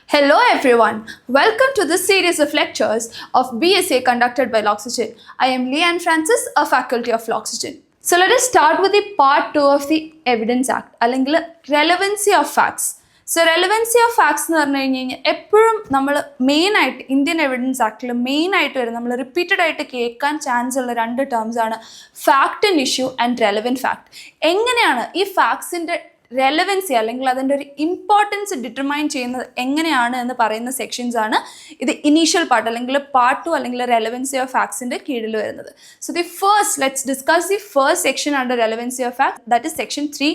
Hello everyone, welcome to this series of lectures of BSA conducted by L'Oxygen. I am Leanne Francis, a faculty of L'Oxygen. So let us start with the part 2 of the Evidence Act, അല്ലെങ്കിൽ relevancy of facts. So relevancy of facts എന്ന് പറഞ്ഞു കഴിഞ്ഞാൽ എപ്പോഴും നമ്മൾ മെയിനായിട്ട് Indian evidence ആക്ടിൽ മെയിനായിട്ട് വരും നമ്മൾ റിപ്പീറ്റഡ് ആയിട്ട് കേൾക്കാൻ ചാൻസ് ഉള്ള രണ്ട് ടേംസ് ആണ് fact and issue and relevant fact. എങ്ങനെയാണ് ഈ ഫാക്ട്സിൻ്റെ റെലവൻസി അല്ലെങ്കിൽ അതിൻ്റെ ഒരു ഇമ്പോർട്ടൻസ് ഡിറ്റർമൈൻ ചെയ്യുന്നത് എങ്ങനെയാണ് എന്ന് പറയുന്ന സെക്ഷൻസ് ആണ് ഇത് ഇനീഷ്യൽ പാർട്ട് അല്ലെങ്കിൽ പാർട്ട് 2 അല്ലെങ്കിൽ റെലവൻസി ഓഫ് ഫാക്ട്സിൻ്റെ കീഴിൽ വരുന്നത്. So the first let's discuss the first section under relevancy of fact, that is section 3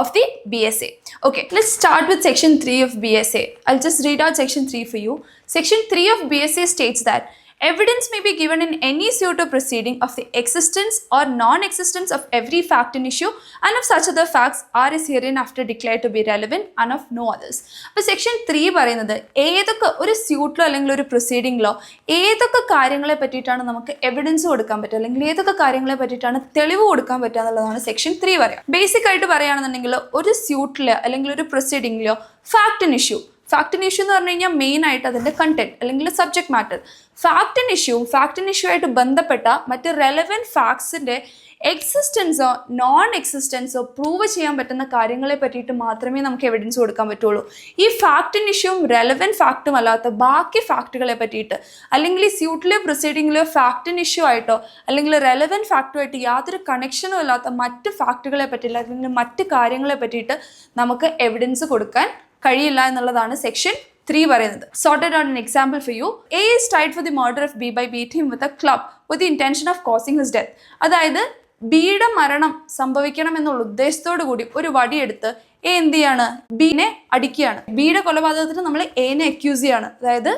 of the BSA. Okay, let's start with section 3 of BSA. I'll just read out section 3 for you. Section 3 of BSA states that evidence may be given in any suit or proceeding of the existence or non-existence of every fact and issue and of such other facts are is hereinafter declared to be relevant and of no others. അപ്പോൾ section 3 പറയുന്നത് ഏതൊക്കെ ഒരു സ്യൂട്ടിലോ അല്ലെങ്കിൽ ഒരു പ്രൊസീഡിങ്ങിലോ ഏതൊക്കെ കാര്യങ്ങളെ പറ്റിയിട്ടാണ് നമുക്ക് എവിഡൻസ് കൊടുക്കാൻ പറ്റുക അല്ലെങ്കിൽ ഏതൊക്കെ കാര്യങ്ങളെ പറ്റിയിട്ടാണ് തെളിവ് കൊടുക്കാൻ പറ്റുക എന്നുള്ളതാണ് സെക്ഷൻ 3 പറയുക. ബേസിക് ആയിട്ട് പറയുകയാണെന്നുണ്ടെങ്കിൽ ഒരു സ്യൂട്ടിലോ അല്ലെങ്കിൽ ഒരു പ്രൊസീഡിങ്ങിലോ ഫാക്ട് ആൻഡ് ഇഷ്യൂ എന്ന് പറഞ്ഞു കഴിഞ്ഞാൽ മെയിൻ ആയിട്ട് അതിൻ്റെ കണ്ടന്റ് അല്ലെങ്കിൽ subject matter. Fact and issue ആയിട്ട് ബന്ധപ്പെട്ട മറ്റ് റെലവൻറ്റ് ഫാക്ട്സിൻ്റെ എക്സിസ്റ്റൻസോ നോൺ എക്സിസ്റ്റൻസോ പ്രൂവ് ചെയ്യാൻ പറ്റുന്ന കാര്യങ്ങളെ പറ്റിയിട്ട് മാത്രമേ നമുക്ക് എവിഡൻസ് കൊടുക്കാൻ പറ്റുള്ളൂ. ഈ ഫാക്ട് ആൻഡ് ഇഷ്യൂവും റെലവൻറ്റ് ഫാക്റ്റും അല്ലാത്ത ബാക്കി ഫാക്റ്റുകളെ പറ്റിയിട്ട് അല്ലെങ്കിൽ ഈ സ്യൂട്ടിലെയോ പ്രൊസീഡിങ്ങിലെയോ ഫാക്ട് ആൻഡ് ഇഷ്യൂ ആയിട്ടോ അല്ലെങ്കിൽ റെലവൻറ്റ് ഫാക്റ്റുമായിട്ട് യാതൊരു കണക്ഷനും ഇല്ലാത്ത മറ്റ് ഫാക്റ്റുകളെ പറ്റിയില്ല അല്ലെങ്കിൽ മറ്റ് കാര്യങ്ങളെ പറ്റിയിട്ട് നമുക്ക് എവിഡൻസ് കൊടുക്കാൻ കഴിയില്ല എന്നുള്ളതാണ് സെക്ഷൻ 3 പറയുന്നത്. Sorted out an example for you. A is tried for the murder of B by beating him with a club with the intention of causing his death. അതായത് ബിയുടെ മരണം സംഭവിക്കണം എന്നുള്ള ഉദ്ദേശത്തോടു കൂടി ഒരു വടിയെടുത്ത് എ എന്ത് ചെയ്യാണ്, ബിനെ അടിക്കുകയാണ്. ബിയുടെ കൊലപാതകത്തിന് നമ്മൾ എനെ അക്യൂസ് ചെയ്യാണ്. അതായത്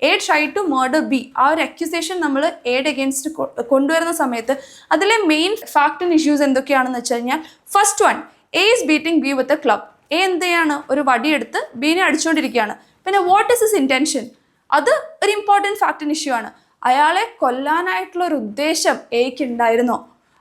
A try to murder B, ആ ഒരു അക്യൂസേഷൻ നമ്മൾ എയുടെ അഗേൻസ്റ്റ് കൊണ്ടുവരുന്ന സമയത്ത് അതിലെ മെയിൻ ഫാക്ട് ആൻഡ് ഇഷ്യൂസ് എന്തൊക്കെയാണെന്ന് വെച്ച് കഴിഞ്ഞാൽ first one, A is beating B with a club. A എന്ത് ചെയ്യാണ്, ഒരു വടിയെടുത്ത് ബീനെ അടിച്ചുകൊണ്ടിരിക്കുകയാണ്. പിന്നെ വാട്ട് ഈസ് ഹിസ് ഇൻറ്റൻഷൻ, അത് ഒരു ഇമ്പോർട്ടൻറ്റ് ഫാക്ട് ആൻഡ് ഇഷ്യൂ ആണ്. അയാളെ കൊല്ലാനായിട്ടുള്ള ഒരു ഉദ്ദേശം എക്ക് ഉണ്ടായിരുന്നോ,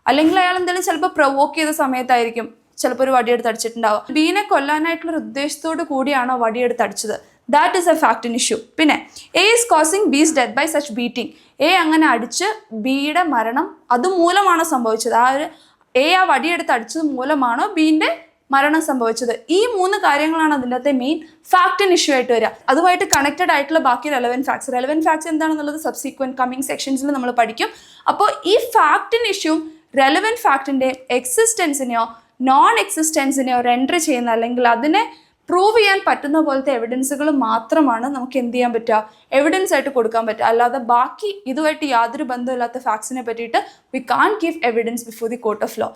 അല്ലെങ്കിൽ അയാൾ എന്തെങ്കിലും ചിലപ്പോൾ പ്രൊവോക്ക് ചെയ്ത സമയത്തായിരിക്കും ചിലപ്പോൾ ഒരു വടിയെടുത്ത് അടിച്ചിട്ടുണ്ടാവുക. ബീനെ കൊല്ലാനായിട്ടുള്ള ഒരു ഉദ്ദേശത്തോട് കൂടിയാണോ വടിയെടുത്ത് അടിച്ചത്, that is a fact and issue. പിന്നെ A is causing B's death by such beating, A അങ്ങനെ അടിച്ച് ബിയുടെ മരണം അതുമൂലമാണോ സംഭവിച്ചത്, ആ വടിയെടുത്ത് അടിച്ചത് മൂലമാണോ ബീൻ്റെ മരണം സംഭവിച്ചത്. ഈ 3 കാര്യങ്ങളാണ് അതിൻ്റെ അകത്തെ മെയിൻ ഫാക്ട് ആൻഡ് ഇഷ്യൂ ആയിട്ട് വരിക. അതുമായിട്ട് കണക്റ്റഡ് ആയിട്ടുള്ള ബാക്കി റെലവൻറ്റ് ഫാക്ട്സ് എന്താണെന്നുള്ളത് സബ്സീക്വൻറ്റ് കമ്മിങ് സെക്ഷൻസിൽ നമ്മൾ പഠിക്കും. അപ്പോൾ ഈ ഫാക്ട് ആൻഡ് ഇഷ്യൂ റെലവൻറ്റ് ഫാക്ടിൻ്റെ എക്സിസ്റ്റൻസിനെയോ നോൺ എക്സിസ്റ്റൻസിനെയോ റെൻഡർ ചെയ്യുന്ന അല്ലെങ്കിൽ അതിനെ പ്രൂവ് ചെയ്യാൻ പറ്റുന്ന പോലത്തെ എവിഡൻസുകൾ മാത്രമാണ് നമുക്ക് എന്ത് ചെയ്യാൻ പറ്റുക, എവിഡൻസ് ആയിട്ട് കൊടുക്കാൻ പറ്റുക. അല്ലാതെ ബാക്കി ഇതുമായിട്ട് യാതൊരു ബന്ധമില്ലാത്ത ഫാക്ട്സിനെ പറ്റിയിട്ട് we can give evidence before the court of law.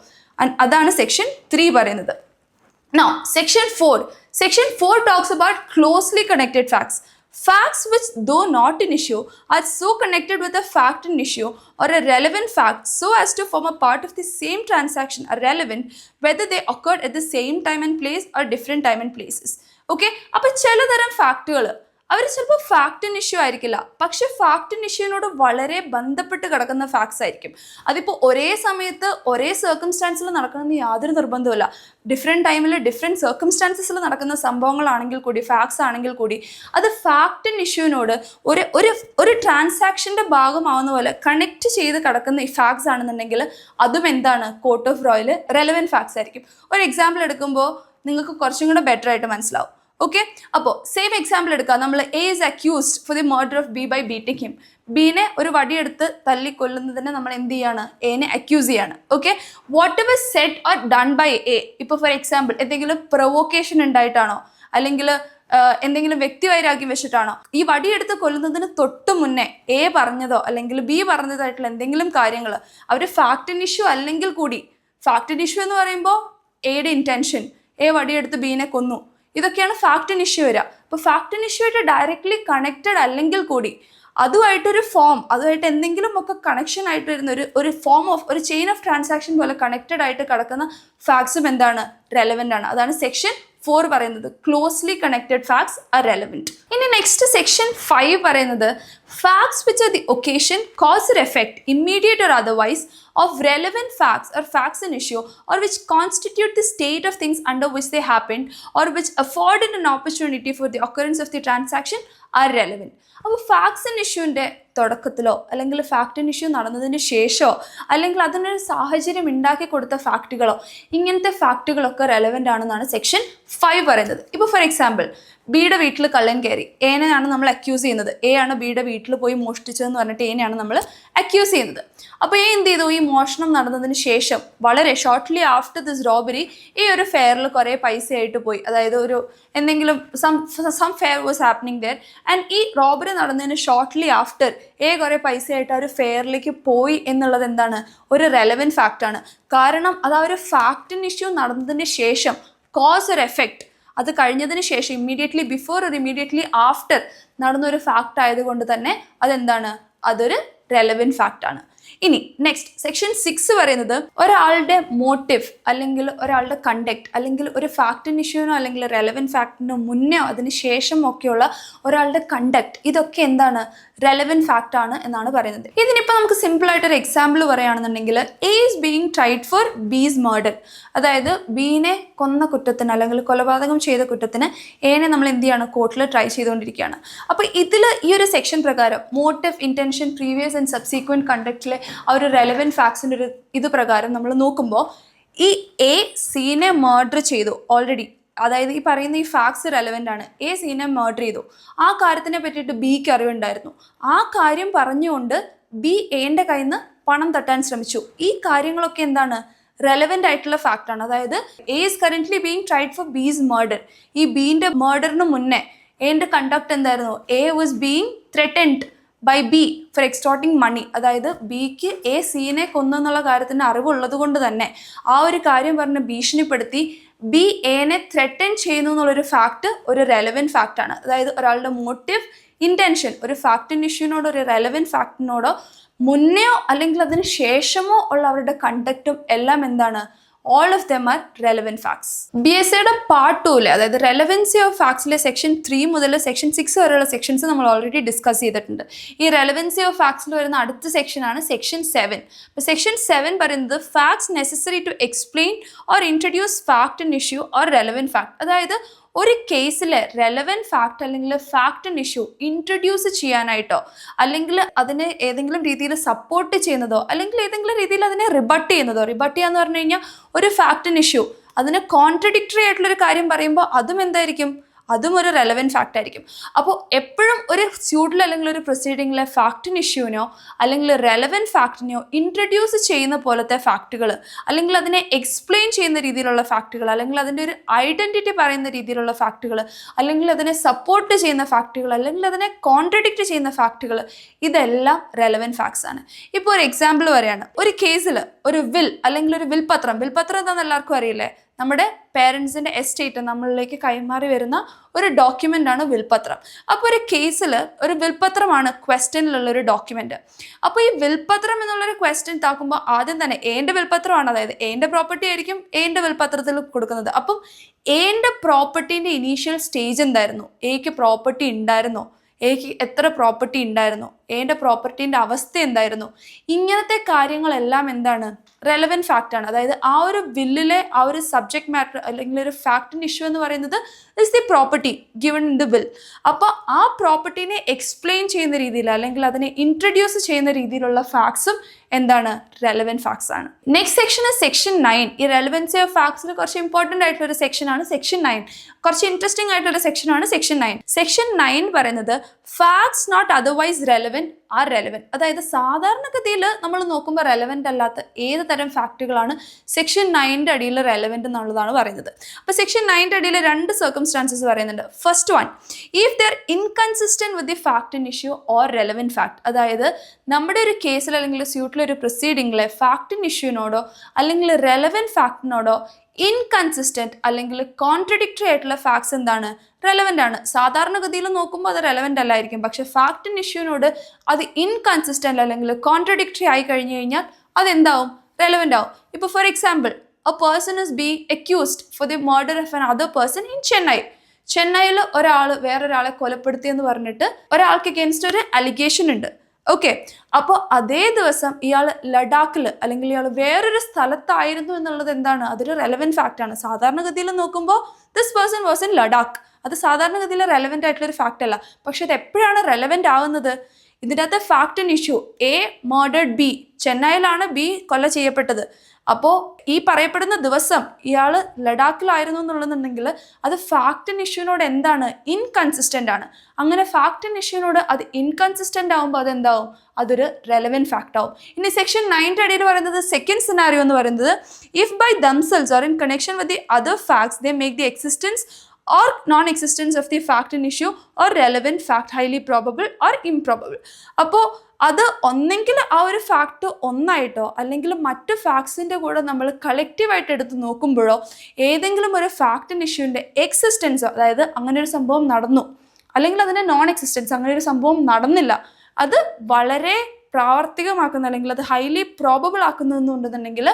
അതാണ് സെക്ഷൻ 3 പറയുന്നത്. Now, section 4 talks about closely connected facts. Facts which, though not an issue, are so connected with a fact and issue or a relevant fact so as to form a part of the same transaction are relevant whether they occurred at the same time and place or different time and places. Okay? അപ്പോൾ ചിലതരം ഫാക്റ്റുകൾ അവർ ചിലപ്പോൾ fact and issue ആയിരിക്കില്ല, പക്ഷെ fact and ഇഷ്യൂവിനോട് വളരെ ബന്ധപ്പെട്ട് കിടക്കുന്ന facts ആയിരിക്കും. അതിപ്പോൾ ഒരേ സമയത്ത് ഒരേ സർക്കംസ്റ്റാൻസിൽ നടക്കണമെന്ന് യാതൊരു നിർബന്ധമില്ല. ഡിഫറെൻറ്റ് ടൈമിൽ ഡിഫറെൻറ്റ് സർക്കംസ്റ്റാൻസസിൽ നടക്കുന്ന സംഭവങ്ങളാണെങ്കിൽ കൂടി ഫാക്ട്സ് ആണെങ്കിൽ കൂടി അത് ഫാക്ട് ആൻഡ് ഇഷ്യൂവിനോട് ഒരു ട്രാൻസാക്ഷൻ്റെ ഭാഗമാവുന്ന പോലെ കണക്ട് ചെയ്ത് കിടക്കുന്ന ഈ ഫാക്ട്സ് ആണെന്നുണ്ടെങ്കിൽ അതും എന്താണ്, കോർട്ട് ഓഫ് ലോയിൽ റെലവൻറ്റ് ഫാക്ട്സ് ആയിരിക്കും. ഒരു എക്സാമ്പിൾ എടുക്കുമ്പോൾ നിങ്ങൾക്ക് കുറച്ചും കൂടെ ബെറ്റർ ആയിട്ട് മനസ്സിലാവും. ഓക്കെ, അപ്പോൾ സെയിം എക്സാമ്പിൾ എടുക്കുക. നമ്മൾ A is accused for the murder of B by beating him. ബീനെ ഒരു വടിയെടുത്ത് തല്ലിക്കൊല്ലുന്നതിനെ നമ്മൾ എന്ത് ചെയ്യാണ്, എനെ അക്യൂസ് ചെയ്യാണ്. Okay, whatever said or done by A, ഇപ്പോൾ ഫോർ എക്സാമ്പിൾ എന്തെങ്കിലും പ്രൊവോക്കേഷൻ ഉണ്ടായിട്ടാണോ അല്ലെങ്കിൽ എന്തെങ്കിലും വ്യക്തിവൈരാഗ്യം വെച്ചിട്ടാണോ, ഈ വടിയെടുത്ത് കൊല്ലുന്നതിന് തൊട്ട് മുന്നേ എ പറഞ്ഞതോ അല്ലെങ്കിൽ ബി പറഞ്ഞതായിട്ടുള്ള എന്തെങ്കിലും കാര്യങ്ങൾ അവർ ഫാക്ട് ആൻഡ് ഇഷ്യൂ അല്ലെങ്കിൽ കൂടി, ഫാക്ട് ആൻഡ് ഇഷ്യൂ എന്ന് പറയുമ്പോൾ എയുടെ ഇൻറ്റൻഷൻ, എ വടിയെടുത്ത് ബീനെ കൊന്നു, ഇതൊക്കെയാണ് ഫാക്ട് ആൻഡ് ഇഷ്യൂ വരിക. അപ്പോൾ ഫാക്ട് ആൻഡ് ഇഷ്യൂ ആയിട്ട് ഡയറക്റ്റ്ലി കണക്റ്റഡ് അല്ലെങ്കിൽ കൂടി അതുമായിട്ടൊരു ഫോം, അതുമായിട്ട് എന്തെങ്കിലും ഒക്കെ കണക്ഷൻ ആയിട്ട് വരുന്ന ഒരു ഫോം ഓഫ് ഒരു ചെയിൻ ഓഫ് ട്രാൻസാക്ഷൻ പോലെ കണക്റ്റഡ് ആയിട്ട് കിടക്കുന്ന ഫാക്ട്സും എന്താണ്, റെലവൻ്റ് ആണ്. അതാണ് സെക്ഷൻ 4 പറയുന്നത്, closely connected facts R relevant. ഇനി നെക്സ്റ്റ് സെക്ഷൻ 5 പറയുന്നത് Facts which are the occasion, cause or effect, immediate or otherwise, of relevant facts or facts in issue, or which constitute the state of things under which they happened, or which afforded an opportunity for the occurrence of the transaction are relevant. അപ്പോൾ facts in ഇഷ്യൂവിൻ്റെ തുടക്കത്തിലോ അല്ലെങ്കിൽ fact in issue നടന്നതിന് ശേഷമോ അല്ലെങ്കിൽ അതിനൊരു സാഹചര്യം ഉണ്ടാക്കി കൊടുത്ത ഫാക്റ്റുകളോ ഇങ്ങനത്തെ ഫാക്റ്റുകളൊക്കെ റെലവൻ്റ് ആണെന്നാണ് സെക്ഷൻ 5 പറയുന്നത്. ഇപ്പോൾ ഫോർ എക്സാമ്പിൾ, ബിയുടെ വീട്ടിൽ കള്ളൻ കയറി, എനെയാണ് നമ്മൾ അക്യൂസ് ചെയ്യുന്നത്. എ ആണ് ബിയുടെ വീട്ടിൽ പോയി മോഷ്ടിച്ചതെന്ന് പറഞ്ഞിട്ട് എനെയാണ് നമ്മൾ അക്യൂസ് ചെയ്യുന്നത്. അപ്പോൾ എ എന്ത് ചെയ്തു? ഈ മോഷണം നടന്നതിന് ശേഷം വളരെ ഷോർട്ട്ലി ആഫ്റ്റർ ദിസ് റോബറി ഈ ഒരു ഫെയറിൽ കുറേ പൈസയായിട്ട് പോയി. അതായത് ഒരു എന്തെങ്കിലും some fair was happening there and ഈ റോബറി നടന്നതിന് ഷോർട്ട്ലി ആഫ്റ്റർ എ കുറേ പൈസയായിട്ട് ആ ഒരു ഫെയറിലേക്ക് പോയി എന്നുള്ളത് എന്താണ്? ഒരു റെലവൻറ്റ് ഫാക്റ്റാണ്. കാരണം അത് ആ ഒരു ഫാക്റ്റിൻ ഇഷ്യൂ നടന്നതിന് ശേഷം കോസ് ഒരു എഫക്റ്റ് അത് കഴിഞ്ഞതിന് ശേഷം ഇമ്മീഡിയറ്റ്ലി ബിഫോർ ഒരു ഇമ്മീഡിയറ്റ്ലി ആഫ്റ്റർ നടന്നൊരു ഫാക്റ്റ് ആയതുകൊണ്ട് തന്നെ അതെന്താണ്? അതൊരു റെലവൻറ്റ് ഫാക്റ്റാണ്. ഇനി നെക്സ്റ്റ് സെക്ഷൻ 6 പറയുന്നത് ഒരാളുടെ മോട്ടീവ് അല്ലെങ്കിൽ ഒരാളുടെ കണ്ടക്ട് അല്ലെങ്കിൽ ഒരു ഫാക്റ്റിൻ ഇഷ്യൂനോ അല്ലെങ്കിൽ റെലവൻറ്റ് ഫാക്റ്റിനോ മുന്നേ അതിന് ശേഷം ഒക്കെയുള്ള ഒരാളുടെ കണ്ടക്ട് ഇതൊക്കെ എന്താണ്? റെലവൻറ്റ് ഫാക്റ്റ് ആണ് എന്നാണ് പറയുന്നത്. ഇതിനിപ്പോൾ നമുക്ക് സിമ്പിളായിട്ടൊരു എക്സാമ്പിൾ പറയുകയാണെന്നുണ്ടെങ്കിൽ A is being tried for B's murder. അതായത് ബീനെ കൊന്ന കുറ്റത്തിന് അല്ലെങ്കിൽ കൊലപാതകം ചെയ്ത കുറ്റത്തിന് എനെ നമ്മൾ എന്ത് ചെയ്യാണ്? കോർട്ടിൽ ട്രൈ ചെയ്തുകൊണ്ടിരിക്കുകയാണ്. അപ്പോൾ ഇതിൽ ഈ ഒരു സെക്ഷൻ പ്രകാരം motive, intention, previous and subsequent കണ്ടക്റ്റിലെ ആ ഒരു റെലവൻറ്റ് ഫാക്ട്സിൻ്റെ ഒരു ഇത് പ്രകാരം നമ്മൾ നോക്കുമ്പോൾ ഈ എ സീനെ മർഡർ ചെയ്തു ഓൾറെഡി. അതായത് ഈ പറയുന്ന ഈ ഫാക്ട്സ് റെലവൻ്റ് ആണ്. എ സീനെ മർഡർ ചെയ്തു, ആ കാര്യത്തിനെ പറ്റിയിട്ട് ബിക്ക് അറിവുണ്ടായിരുന്നു. ആ കാര്യം പറഞ്ഞുകൊണ്ട് ബി എന്റെ കയ്യിൽ നിന്ന് പണം തട്ടാൻ ശ്രമിച്ചു. ഈ കാര്യങ്ങളൊക്കെ എന്താണ്? റെലവൻ്റ് ആയിട്ടുള്ള ഫാക്റ്റാണ്. അതായത് A is currently being tried for B's murder. ഈ ബീൻ്റെ മർഡറിന് മുന്നേ എന്റെ കണ്ടക്ട് എന്തായിരുന്നു? A was being threatened by B for extorting money. അതായത് ബിക്ക് എ സീനെ കൊന്നെന്നുള്ള കാര്യത്തിന് അറിവുള്ളത് കൊണ്ട് തന്നെ ആ ഒരു കാര്യം പറഞ്ഞ് ഭീഷണിപ്പെടുത്തി ബി എനെ ത്രെറ്റൻ ചെയ്യുന്നു എന്നുള്ളൊരു ഫാക്റ്റ് ഒരു റെലവൻറ്റ് ഫാക്റ്റാണ്. അതായത് ഒരാളുടെ മോട്ടീവ്, ഇൻറ്റൻഷൻ ഒരു ഫാക്റ്റിൻ ഇഷ്യൂനോടോ ഒരു റെലവൻറ്റ് ഫാക്റ്റിനോടോ മുന്നെയോ അല്ലെങ്കിൽ അതിന് ശേഷമോ ഉള്ള അവരുടെ കണ്ടക്റ്റും എല്ലാം എന്താണ്? all of them are relevant facts. BSAയുടെ പാർട്ട് 2 അതായത് റെലവൻസി ഓഫ് ഫാക്ട്സിലെ സെക്ഷൻ 3 മുതൽ സെക്ഷൻ 6 വരെയുള്ള സെക്ഷൻസ് നമ്മൾ ഓൾറെഡി ഡിസ്കസ് ചെയ്തിട്ടുണ്ട്. ഈ റെലവൻസി ഓഫ് ഫാക്ട്സിൽ വരുന്ന അടുത്ത സെക്ഷനാണ് സെക്ഷൻ 7. അപ്പോൾ സെക്ഷൻ 7 പറയുന്നത് facts necessary to explain or introduce fact in issue or relevant fact. അതായത് ഒരു കേസിലെ റെലവൻറ്റ് ഫാക്ട് അല്ലെങ്കിൽ ഫാക്ട് ഇൻ ഇഷ്യൂ ഇൻട്രൊഡ്യൂസ് ചെയ്യാനായിട്ടോ അല്ലെങ്കിൽ അതിനെ ഏതെങ്കിലും രീതിയിൽ സപ്പോർട്ട് ചെയ്യുന്നതോ അല്ലെങ്കിൽ ഏതെങ്കിലും രീതിയിൽ അതിനെ റിബട്ട് ചെയ്യുന്നതോ, റിബട്ട് ചെയ്യാന്ന് പറഞ്ഞു കഴിഞ്ഞാൽ ഒരു ഫാക്ട് ഇൻ ഇഷ്യൂ അതിന് കോൺട്രഡിക്ടറി ആയിട്ടുള്ളൊരു കാര്യം പറയുമ്പോൾ അതും എന്തായിരിക്കും? അതും ഒരു റെലവൻറ്റ് ഫാക്റ്റ് ആയിരിക്കും. അപ്പോൾ എപ്പോഴും ഒരു സ്യൂട്ടിൽ അല്ലെങ്കിൽ ഒരു പ്രൊസീഡിങ്ങിലെ ഫാക്റ്റിൻ ഇഷ്യൂവിനോ അല്ലെങ്കിൽ റെലവൻറ്റ് ഫാക്റ്റിനെയോ ഇൻട്രൊഡ്യൂസ് ചെയ്യുന്ന പോലത്തെ ഫാക്റ്റുകൾ അല്ലെങ്കിൽ അതിനെ എക്സ്പ്ലെയിൻ ചെയ്യുന്ന രീതിയിലുള്ള ഫാക്റ്റുകൾ അല്ലെങ്കിൽ അതിൻ്റെ ഒരു ഐഡൻറ്റിറ്റി പറയുന്ന രീതിയിലുള്ള ഫാക്റ്റുകൾ അല്ലെങ്കിൽ അതിനെ സപ്പോർട്ട് ചെയ്യുന്ന ഫാക്റ്റുകൾ അല്ലെങ്കിൽ അതിനെ കോൺട്രഡിക്റ്റ് ചെയ്യുന്ന ഫാക്റ്റുകൾ ഇതെല്ലാം റെലവൻറ്റ് ഫാക്ട്സ് ആണ്. ഇപ്പോൾ ഒരു എക്സാമ്പിൾ പറയുകയാണ്. ഒരു കേസിൽ ഒരു വിൽ അല്ലെങ്കിൽ ഒരു വിൽപത്രം എന്താണെന്ന് എല്ലാവർക്കും അറിയില്ലേ? നമ്മുടെ പേരൻസിൻ്റെ എസ്റ്റേറ്റ് നമ്മളിലേക്ക് കൈമാറി വരുന്ന ഒരു ഡോക്യുമെൻ്റ് ആണ് വിൽപത്രം. അപ്പോൾ ഒരു കേസിൽ ഒരു വിൽപത്രമാണ് ക്വസ്റ്റ്യനിലുള്ള ഒരു ഡോക്യുമെൻ്റ്. അപ്പോൾ ഈ വിൽപത്രം എന്നുള്ളൊരു ക്വസ്റ്റ്യൻ താക്കുമ്പോൾ ആദ്യം തന്നെ എൻ്റെ വിൽപത്രമാണ്, അതായത് എൻ്റെ പ്രോപ്പർട്ടി ആയിരിക്കും എൻ്റെ വിൽപത്രത്തിൽ കൊടുക്കുന്നത്. അപ്പം എൻ്റെ പ്രോപ്പർട്ടീൻ്റെ ഇനീഷ്യൽ സ്റ്റേജ് എന്തായിരുന്നു? എക്ക് പ്രോപ്പർട്ടി ഉണ്ടായിരുന്നോ? എക്ക് എത്ര പ്രോപ്പർട്ടി ഉണ്ടായിരുന്നു? എൻ്റെ പ്രോപ്പർട്ടീൻ്റെ അവസ്ഥ എന്തായിരുന്നു? ഇങ്ങനത്തെ കാര്യങ്ങളെല്ലാം എന്താണ്? റെലവൻറ്റ് ഫാക്റ്റാണ്. അതായത് ആ ഒരു ബില്ലിലെ ആ ഒരു സബ്ജക്ട് മാറ്റർ അല്ലെങ്കിൽ ഒരു ഫാക്റ്റിൻ ഇഷ്യൂ എന്ന് പറയുന്നത് is the property given in the bill. അപ്പോൾ ആ പ്രോപ്പർട്ടീനെ എക്സ്പ്ലെയിൻ ചെയ്യുന്ന രീതിയിൽ അല്ലെങ്കിൽ അതിനെ ഇൻട്രൊഡ്യൂസ് ചെയ്യുന്ന രീതിയിലുള്ള ഫാക്ട്സും എന്താണ്? റെലവൻറ്റ് ഫാക്ട്സ് ആണ്. Next section section 9. ഈ റെലവൻസി ഓഫ് ഫാക്ട്സിൽ കുറച്ച് ഇമ്പോർട്ടൻ്റ് ആയിട്ടുള്ള ഒരു സെക്ഷനാണ് സെക്ഷൻ 9. കുറച്ച് ഇൻട്രസ്റ്റിംഗ് ആയിട്ടുള്ള സെക്ഷനാണ് സെക്ഷൻ 9. സെക്ഷൻ 9 പറയുന്നത് facts not otherwise relevant are relevant. അതായത് സാധാരണഗതിയിൽ നമ്മൾ നോക്കുമ്പോൾ റെലവൻറ്റ് അല്ലാത്ത ഏത് തരം ഫാക്റ്റുകളാണ് സെക്ഷൻ 9ൻ്റെ അടിയിൽ റെലവൻറ്റ് എന്നുള്ളതാണ് പറയുന്നത്. അപ്പോൾ സെക്ഷൻ 9ൻ്റെ അടിയിൽ 2 സർക്കംസ്റ്റാൻസസ് പറയുന്നുണ്ട്. First one, if there inconsistent with the fact in issue or relevant fact. അതായത് നമ്മുടെ ഒരു കേസിൽ അല്ലെങ്കിൽ സ്യൂട്ടിലൊരു പ്രൊസീഡിങ്ങിലെ ഫാക്ട് ഇൻ ഇഷ്യൂവിനോടോ അല്ലെങ്കിൽ റെലവൻറ്റ് ഫാക്ടിനോടോ ഇൻകൺസിസ്റ്റൻറ്റ് അല്ലെങ്കിൽ കോൺട്രഡിക്ടറി ആയിട്ടുള്ള ഫാക്ട്സ് എന്താണ്? റെലവൻ്റ് ആണ്. സാധാരണഗതിയിൽ നോക്കുമ്പോൾ അത് റെലവൻ്റ് അല്ലായിരിക്കും. പക്ഷേ ഫാക്ട് ഇൻ ഇഷ്യൂവിനോട് അത് ഇൻകൺസിസ്റ്റൻ്റ് അല്ലെങ്കിൽ കോൺട്രഡിക്ടറി ആയി കഴിഞ്ഞു കഴിഞ്ഞാൽ അതെന്താവും? റെലവൻ്റ് ആവും. ഇപ്പോൾ for example, a person is being accused for the murder of another person in Chennai. ചെന്നൈയിൽ ഒരാൾ വേറൊരാളെ കൊലപ്പെടുത്തിയെന്ന് പറഞ്ഞിട്ട് ഒരാൾക്ക് അഗേൻസ്റ്റ് ഒരു അലിഗേഷൻ ഉണ്ട്. ഓക്കെ, അപ്പോൾ അതേ ദിവസം ഇയാൾ ലഡാക്കിൽ അല്ലെങ്കിൽ ഇയാൾ വേറൊരു സ്ഥലത്തായിരുന്നു എന്നുള്ളത് എന്താണ്? അതൊരു റെലവൻറ്റ് ഫാക്റ്റ് ആണ്. സാധാരണഗതിയിൽ നോക്കുമ്പോൾ this person was in Ladakh, അത് സാധാരണഗതിയിൽ റെലവൻ്റ് ആയിട്ടുള്ളൊരു ഫാക്റ്റ് അല്ല. പക്ഷെ അത് എപ്പോഴാണ് റെലവൻ്റ് ആവുന്നത്? ഇതിൻ്റെ അകത്ത് fact and issue A murdered B, ചെന്നൈയിലാണ് ബി കൊല ചെയ്യപ്പെട്ടത്. അപ്പോൾ ഈ പറയപ്പെടുന്ന ദിവസം ഇയാൾ ലഡാക്കിലായിരുന്നു എന്നുള്ളതെന്നുണ്ടെങ്കിൽ അത് ഫാക്റ്റ് ആൻഡ് ഇഷ്യൂവിനോട് എന്താണ്? ഇൻകൺസിസ്റ്റൻ്റ് ആണ്. അങ്ങനെ ഫാക്റ്റ് ആൻഡ് ഇഷ്യൂവിനോട് അത് ഇൻകൺസിസ്റ്റൻ്റ് ആകുമ്പോൾ അതെന്താവും? അതൊരു റെലവൻറ്റ് ഫാക്റ്റ് ആവും. ഇനി സെക്ഷൻ 9 അടിയിൽ പറയുന്നത് സെക്കൻഡ് സിനാരിയോ എന്ന് പറയുന്നത്, if by themselves or in connection with the other facts they make the existence or non-existence of the fact in issue or relevant fact highly probable or improbable. അപ്പോൾ അത് ഒന്നെങ്കിൽ ആ ഒരു fact ഒന്നായിട്ടോ അല്ലെങ്കിൽ മറ്റ് ഫാക്ട്സിൻ്റെ കൂടെ നമ്മൾ കളക്റ്റീവായിട്ട് എടുത്ത് നോക്കുമ്പോഴോ ഏതെങ്കിലും ഒരു ഫാക്റ്റ് ഇൻ ഇഷ്യൂവിൻ്റെ എക്സിസ്റ്റൻസ്, അതായത് അങ്ങനെ ഒരു സംഭവം നടന്നു അല്ലെങ്കിൽ അതിൻ്റെ നോൺ എക്സിസ്റ്റൻസ്, അങ്ങനെ ഒരു സംഭവം നടന്നില്ല, അത് വളരെ പ്രാവർത്തികമാക്കുന്ന അല്ലെങ്കിൽ അത് ഹൈലി പ്രോബബിൾ ആക്കുന്നതെന്നുണ്ടെന്നുണ്ടെങ്കിൽ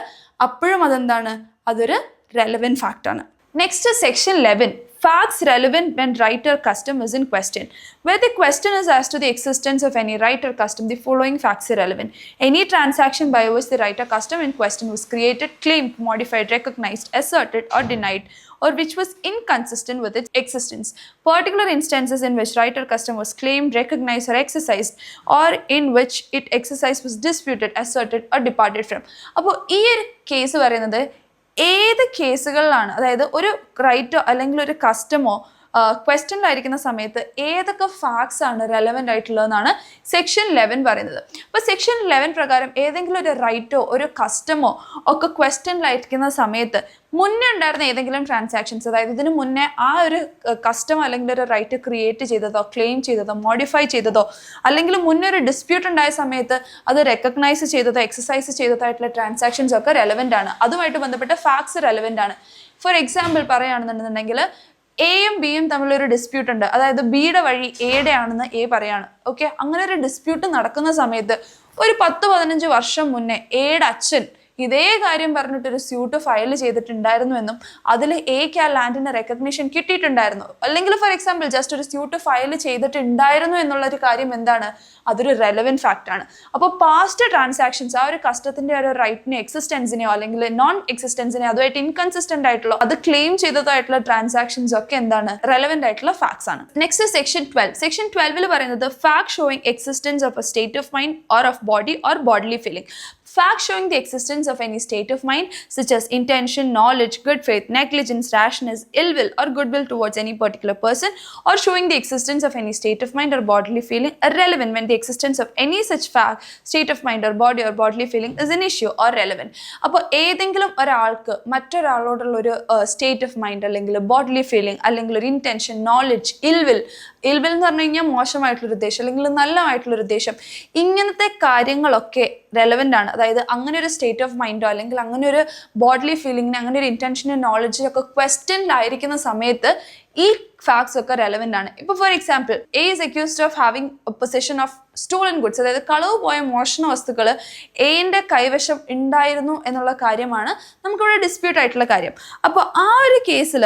അപ്പോഴും അതെന്താണ്? അതൊരു റെലവൻറ്റ് ഫാക്റ്റാണ്. Next section 11, facts relevant when right or custom is in question. Where the question is as to the existence of any right or custom, the following facts are relevant. Any transaction by which the right or custom in question was created, claimed, modified, recognized, asserted or denied, or which was inconsistent with its existence. Particular instances in which right or custom was claimed, recognized or exercised, or in which its exercise was disputed, asserted or departed from. അപ്പോൾ ഈ ഒരു case പറയുന്നത് ഏത് കേസുകളിലാണ്, അതായത് ഒരു റൈറ്റോ അല്ലെങ്കിൽ ഒരു കസ്റ്റമോ ക്വസ്റ്റനിലായിരിക്കുന്ന സമയത്ത് ഏതൊക്കെ ഫാക്ട്സ് ആണ് റെലവൻ്റ് ആയിട്ടുള്ളതെന്നാണ് സെക്ഷൻ 11 പറയുന്നത്. അപ്പോൾ സെക്ഷൻ 11 പ്രകാരം ഏതെങ്കിലും ഒരു റൈറ്റോ ഒരു കസ്റ്റമോ ഒക്കെ ക്വസ്റ്റനിലായിരിക്കുന്ന സമയത്ത് മുന്നേ ഉണ്ടായിരുന്ന ഏതെങ്കിലും ട്രാൻസാക്ഷൻസ്, അതായത് ഇതിന് മുന്നേ ആ ഒരു കസ്റ്റമോ അല്ലെങ്കിൽ ഒരു റൈറ്റ് ക്രിയേറ്റ് ചെയ്തതോ ക്ലെയിം ചെയ്തതോ മോഡിഫൈ ചെയ്തതോ അല്ലെങ്കിൽ മുന്നേ ഒരു ഡിസ്പ്യൂട്ട് ഉണ്ടായ സമയത്ത് അത് റെക്കഗ്നൈസ് ചെയ്തതോ എക്സസൈസ് ചെയ്തതോ ആയിട്ടുള്ള ട്രാൻസാക്ഷൻസ് ഒക്കെ റെലവൻ്റ് ആണ്. അതുമായിട്ട് ബന്ധപ്പെട്ട ഫാക്ട്സ് റെലവൻ്റ് ആണ്. ഫോർ എക്സാമ്പിൾ പറയുകയാണെന്നുണ്ടെന്നുണ്ടെങ്കിൽ എയും ബിയും തമ്മിലൊരു ഡിസ്പ്യൂട്ട് ഉണ്ട്, അതായത് ബിയുടെ വഴി എയുടെ ആണെന്ന് എ പറയാണ്. ഓക്കെ, അങ്ങനെ ഒരു ഡിസ്പ്യൂട്ട് നടക്കുന്ന സമയത്ത് ഒരു 10-15 വർഷം മുന്നേ എയുടെ അച്ഛൻ ഇതേ കാര്യം പറഞ്ഞിട്ടൊരു സ്യൂട്ട് ഫയൽ ചെയ്തിട്ടുണ്ടായിരുന്നു എന്നും അതിൽ എക്ക് ആ ലാൻഡിന് റെക്കഗ്നീഷൻ കിട്ടിയിട്ടുണ്ടായിരുന്നു, അല്ലെങ്കിൽ ഫോർ എക്സാമ്പിൾ ജസ്റ്റ് ഒരു സ്യൂട്ട് ഫയൽ ചെയ്തിട്ടുണ്ടായിരുന്നു എന്നുള്ളൊരു കാര്യം എന്താണ്? അതൊരു റെലവൻറ്റ് ഫാക്റ്റ് ആണ്. അപ്പോൾ പാസ്റ്റ് ട്രാൻസാക്ഷൻസ് ആ ഒരു കസ്റ്റത്തിന്റെ ഒരു റൈറ്റിനെ എക്സിസ്റ്റൻസിനെയോ അല്ലെങ്കിൽ നോൺ എക്സിസ്റ്റൻസിനെയോ അതുമായിട്ട് ഇൻകൺസിസ്റ്റന്റ് ആയിട്ടുള്ള അത് ക്ലെയിം ചെയ്തതായിട്ടുള്ള ട്രാൻസാക്ഷൻസ് ഒക്കെ എന്താണ്? റെലവൻറ്റ് ആയിട്ടുള്ള ഫാക്ട്സ് ആണ്. Next section 12. സെക്ഷൻ 12 പറയുന്നത് fact showing existence of A state of mind or of body or bodily feeling. Facts showing the existence of any state of mind such as intention, knowledge, good faith, negligence, rashness, ill will or goodwill towards any particular person, or showing the existence of any state of mind or bodily feeling are relevant when the existence of any such fact, state of mind or body or bodily feeling is an issue or relevant. അപ്പോൾ ഏതെങ്കിലും ഒരാൾക്ക് മറ്റൊരാളോടുള്ള ഒരു state of mind അല്ലെങ്കിൽ bodily feeling അല്ലെങ്കിൽ ഒരു intention, knowledge, ഇൽവിൽ എന്ന് പറഞ്ഞു കഴിഞ്ഞാൽ മോശമായിട്ടുള്ളൊരു ഉദ്ദേശം അല്ലെങ്കിൽ നല്ലതായിട്ടുള്ളൊരു ഉദ്ദേശം, ഇങ്ങനത്തെ കാര്യങ്ങളൊക്കെ റെലവൻ്റ് ആണ്. അതായത് അങ്ങനെ ഒരു സ്റ്റേറ്റ് ഓഫ് മൈൻഡോ അല്ലെങ്കിൽ അങ്ങനെ ഒരു ബോഡിലി ഫീലിങ്ങിന് അങ്ങനെ ഒരു ഇന്റൻഷനോ നോളജൊക്കെ ക്വസ്റ്റ്യനിലായിരിക്കുന്ന സമയത്ത് ഈ ഫാക്ട്സ് ഒക്കെ റെലവൻ്റ് ആണ്. ഇപ്പോൾ for example A is accused of having possession of stolen goods, അതായത് കളവ് പോയ മോഷണ വസ്തുക്കൾ എന്റെ കൈവശം ഉണ്ടായിരുന്നു എന്നുള്ള കാര്യമാണ് നമുക്കിവിടെ ഡിസ്പ്യൂട്ട് ആയിട്ടുള്ള കാര്യം. അപ്പോൾ ആ ഒരു കേസിൽ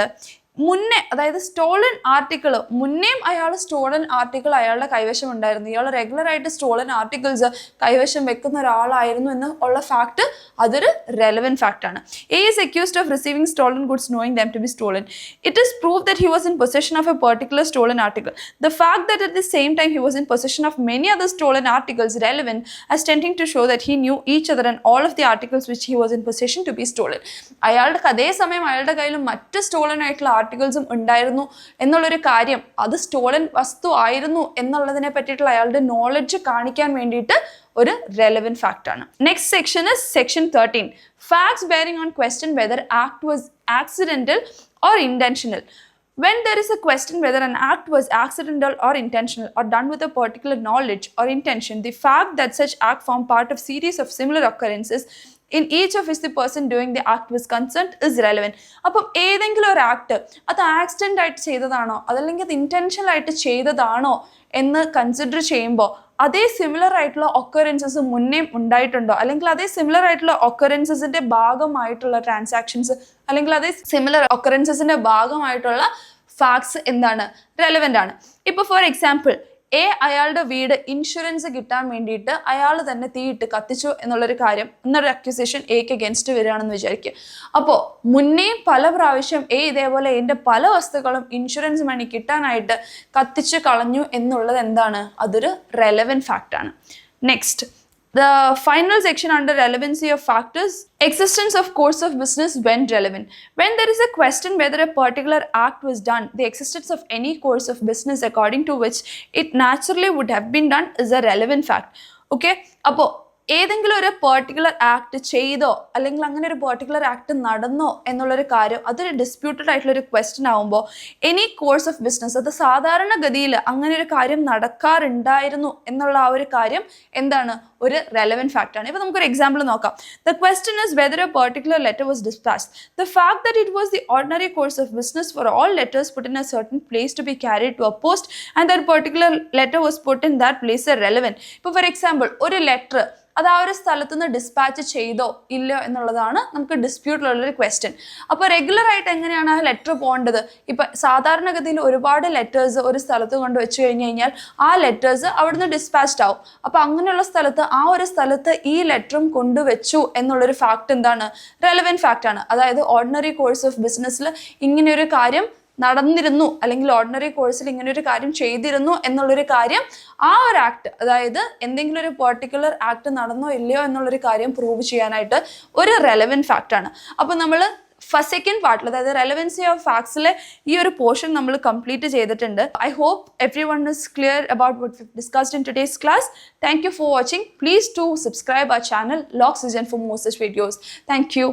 മുന്നേ, അതായത് സ്റ്റോളൻ ആർട്ടിക്കിൾ മുന്നേയും അയാൾ സ്റ്റോളൻ ആർട്ടിക്കിൾ അയാളുടെ കൈവശം ഉണ്ടായിരുന്നു, ഇയാൾ റെഗുലറായിട്ട് സ്റ്റോളൻ ആർട്ടിക്കിൾസ് കൈവശം വെക്കുന്ന ഒരാളായിരുന്നു എന്ന് ഉള്ള ഫാക്ട് അതൊരു റെലവൻറ്റ് ഫാക്ട് ആണ്. A is accused of receiving stolen goods knowing them to be stolen. It is prove that he was in possession of a particular stolen article. The fact that at the same time he was in possession of many other stolen articles relevant as tending to show that he knew each other and all of the articles which he was in possession to be stolen. അയാളുടെ അതേസമയം അയാളുടെ കയ്യിൽ മറ്റ് stolen ആയിട്ടുള്ള ആർട്ടിക്കിൾസും ഉണ്ടായിരുന്നു എന്നുള്ളൊരു കാര്യം, അത് സ്റ്റോളൻ വസ്തു ആയിരുന്നു എന്നുള്ളതിനെ പറ്റിയിട്ടുള്ള അയാളുടെ നോളജ് കാണിക്കാൻ വേണ്ടിയിട്ട് ഒരു റെലവൻറ്റ് ഫാക്ട് ആണ്. Next section is section 13. Facts bearing on question whether act was accidental or intentional. When there is a question whether an act was accidental or intentional or done with a particular knowledge or intention, the fact that such act formed part of series of similar occurrences in each of which the person doing the act was concerned is relevant. അപ്പം ഏതെങ്കിലും ഒരു act അത് accident ആയിട്ട് ചെയ്തതാണോ അതല്ലെങ്കിൽ അത് ഇൻറ്റൻഷനൽ ആയിട്ട് ചെയ്തതാണോ എന്ന് കൺസിഡർ ചെയ്യുമ്പോൾ അതേ സിമിലർ ആയിട്ടുള്ള ഒക്കറൻസസ് മുന്നേ ഉണ്ടായിട്ടുണ്ടോ അല്ലെങ്കിൽ അതേ സിമിലർ ആയിട്ടുള്ള ഒക്കറൻസസിന്റെ ഭാഗമായിട്ടുള്ള ട്രാൻസാക്ഷൻസ് അല്ലെങ്കിൽ അതേ സിമിലർ ഒക്കറൻസസിന്റെ ഭാഗമായിട്ടുള്ള ഫാക്ട്സ് എന്താണ് റെലവൻ്റ് ആണ്. ഇപ്പോൾ ഫോർ എക്സാമ്പിൾ അയാളുടെ വീട് ഇൻഷുറൻസ് കിട്ടാൻ വേണ്ടിയിട്ട് അയാൾ തന്നെ തീയിട്ട് കത്തിച്ചു എന്നുള്ളൊരു കാര്യം, എന്നൊരു അക്യൂസേഷൻ എക്ക് അഗേൻസ്റ്റ് വരികയാണെന്ന് വിചാരിക്കുക. അപ്പോൾ മുന്നേയും പല പ്രാവശ്യം ഇതേപോലെ എൻ്റെ പല വസ്തുക്കളും ഇൻഷുറൻസ് മണി കിട്ടാനായിട്ട് കത്തിച്ചു കളഞ്ഞു എന്നുള്ളത് എന്താണ്, അതൊരു റെലവൻറ്റ് ഫാക്റ്റ് ആണ്. Next, the final section under relevancy of factors, existence of course of business when relevant. When there is a question whether a particular act was done, the existence of any course of business according to which it naturally would have been done is a relevant fact. Okay, അപ്പോൾ ഏതെങ്കിലും ഒരു particular act ചെയ്തോ അല്ലെങ്കിൽ അങ്ങനെ ഒരു particular act നടന്നോ എന്നുള്ളൊരു കാര്യം അതൊരു ഡിസ്പ്യൂട്ടഡ് ആയിട്ടുള്ളൊരു ക്വസ്റ്റ്യൻ ആകുമ്പോൾ എനി കോഴ്സ് ഓഫ് ബിസിനസ്, അത് സാധാരണഗതിയിൽ അങ്ങനെ ഒരു കാര്യം നടക്കാറുണ്ടായിരുന്നു എന്നുള്ള ആ ഒരു കാര്യം എന്താണ്, ഒരു റെലവൻറ്റ് ഫാക്റ്റ് ആണ്. ഇപ്പോൾ നമുക്കൊരു എക്സാമ്പിൾ നോക്കാം. The question is whether a particular letter was dispatched. The fact that it was the ordinary course of business for all letters put in a certain place to be carried to a post and that particular letter was put in that place a relevant. ഇപ്പോൾ for example ഒരു letter അത് ആ ഒരു സ്ഥലത്ത് നിന്ന് dispatch ചെയ്തോ ഇല്ലയോ എന്നുള്ളതാണ് നമുക്ക് ഡിസ്പ്യൂട്ടിലുള്ളൊരു ക്വസ്റ്റ്യൻ. അപ്പോൾ റെഗുലർ ആയിട്ട് എങ്ങനെയാണ് ആ ലെറ്റർ പോകേണ്ടത്? ഇപ്പം സാധാരണഗതിയിൽ ഒരുപാട് ലെറ്റേഴ്സ് ഒരു സ്ഥലത്ത് കൊണ്ട് വെച്ച് കഴിഞ്ഞ് കഴിഞ്ഞാൽ ആ ലെറ്റേഴ്സ് അവിടുന്ന് ഡിസ്പാച്ച്ഡ് ആവും. അപ്പോൾ അങ്ങനെയുള്ള സ്ഥലത്ത് ആ ഒരു സ്ഥലത്ത് ഈ ലെറ്ററും കൊണ്ടുവച്ചു എന്നുള്ളൊരു ഫാക്റ്റ് എന്താണ്, റെലവൻറ്റ് ഫാക്റ്റ് ആണ്. അതായത് ഓർഡിനറി കോഴ്സ് ഓഫ് ബിസിനസ്സിൽ ഇങ്ങനെയൊരു കാര്യം നടന്നിരുന്നു അല്ലെങ്കിൽ ഓർഡിനറി കോഴ്സിൽ ഇങ്ങനെ ഒരു കാര്യം ചെയ്തിരുന്നു എന്നുള്ളൊരു കാര്യം, ആ ഒരു ആക്ട്, അതായത് എന്തെങ്കിലും ഒരു പെർട്ടിക്കുലർ ആക്ട് നടന്നോ ഇല്ലയോ എന്നുള്ളൊരു കാര്യം പ്രൂവ് ചെയ്യാനായിട്ട് ഒരു റെലവൻറ്റ് ഫാക്റ്റ് ആണ്. അപ്പോൾ നമ്മൾ സെക്കൻഡ് പാർട്ടിൽ, അതായത് റെലവൻസി ഓഫ് ഫാക്ട്സിലെ ഈ ഒരു പോർഷൻ നമ്മൾ കംപ്ലീറ്റ് ചെയ്തിട്ടുണ്ട്. I hope everyone is clear about what we've discussed in today's class. Thank you for watching. Please do subscribe our channel Loxygen for more such videos. Thank you.